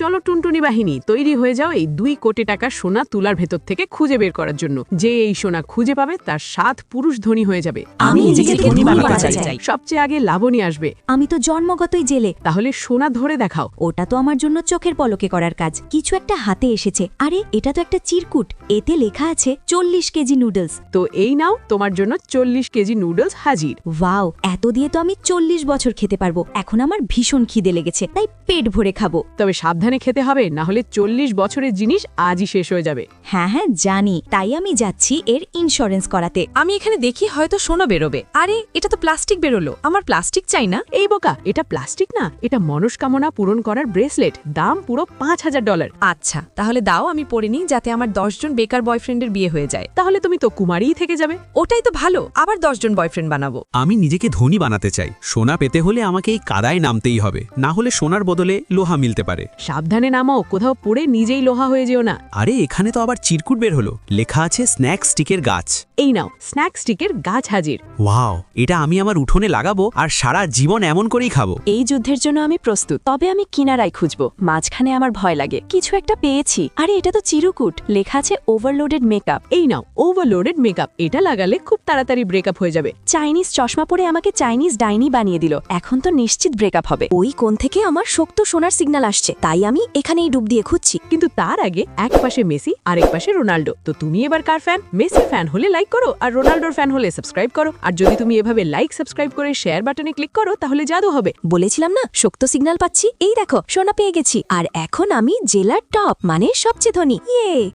চলো টুনটুনি বাহিনী, তৈরি হয়ে যাও এই 2 কোটি টাকা সোনা তুলার ভেতর থেকে খুঁজে বের করার জন্য। যে এই সোনা খুঁজে পাবে তার 7 পুরুষ ধনী হয়ে যাবে। আমি নিজেকে ধনী বানাতে চাই। সবচেয়ে আগে লাবণী আসবে। আমি তো জন্মগতই জেলে। তাহলে সোনা ধরে দেখাও। ওটা তো আমার জন্য চোখের পলকে করার কাজ। কিছু একটা হাতে এসেছে। আরে এটা তো একটা চিরকুট। এতে লেখা আছে 40 কেজি নুডলস। তো এই নাও, তোমার জন্য 40 কেজি নুডলস হাজির। ওয়াও, এত দিয়ে তো আমি 40 বছর খেতে পারবো। এখন আমার ভীষণ খিদে লেগেছে, তাই পেট ভরে খাবো। তবে সাবধানে খেতে হবে, না হলে 40 বছরের জিনিস আজই শেষ হয়ে যাবে। হ্যাঁ হ্যাঁ জানি, তাই আমি যাচ্ছি এর ইন্স্যুরেন্স করাতে। আমি এখানে দেখি হয়তো সোনা বেরোবে। আরে এটা তো প্লাস্টিক বেরোলো, আমার প্লাস্টিক চাই না। এই বোকা, এটা প্লাস্টিক না, এটা মনস্কামনা পূরণ করার ব্রেসলেট। দাম পুরো $5000। আচ্ছা তাহলে দাও, আমি পরে নিই, যাতে আমার 10 জন বেকার বয়ফ্রেন্ডের বিয়ে হয়ে যায়। তাহলে তুমি তো কুমারীই থেকে যাবে। ওটাই তো ভালো, আবার 10 জন বয়ফ্রেন্ড বানাবো। আমি নিজেকে ধনী বানাতে চাই। সোনা পেতে হলে আমাকে এই কাদায় নামতেই হবে, না হলে সোনার বদলে লোহা মিলতে পারে। সাবধানে নামাও, কোথাও পড়ে নিজেই লোহা হয়ে যেও না। আরে এখানে তো আবার চিরকুট বের হলো, লেখা আছে স্ন্যাক স্টিকের গাছ। এই নাও, স্ন্যাক স্টিকের গাছ হাজির। ওয়াও, এটা আমি আমার উঠোনে লাগাবো আর সারা জীবন এমন করেই খাবো। এই যুদ্ধের জন্য আমি প্রস্তুত, তবে আমি কিনারায় খুঁজবো। মাঝখানে আমার ভয় লাগে। কিছু একটা পেয়েছি। আরে এটা তো চিরকুট, লেখা আছে ওভারলোডেড মেকআপ। এই নাও, ওভারলোডেড মেকআপ। এটা লাগালে খুব তাড়াতাড়ি ব্রেকআপ হয়ে যাবে। চাইনিজ চশমা পরে আমাকে চাইনিজ ডাইনি বানিয়ে দিল। এখন তো নিশ্চিত ব্রেকআপ হবে। ওই কোণ থেকে আমার শক্ত সোনার সিগন্যাল আসছে, তাই আমি এখানেই ডুব দিয়ে খুঁজছি। কিন্তু তার আগে এক পাশে মেসি আর এক পাশে রোনাল্ডো। তো তুমি এবার কার ফ্যান? মেসির ফ্যান হলে লাইক করো, আর রোনাল্ডোর ফ্যান হলে সাবস্ক্রাইব করো। আর যদি তুমি এভাবে লাইক সাবস্ক্রাইব করে শেয়ার বাটনে ক্লিক করো, তাহলে জাদু হবে। বলেছিলাম না, শক্ত সিগন্যাল পাচ্ছি। এই দেখো, সোনা পেয়ে গেছি। আর এখন আমি জেলার টপ, মানে সবচেয়ে ধনী। ইয়ে।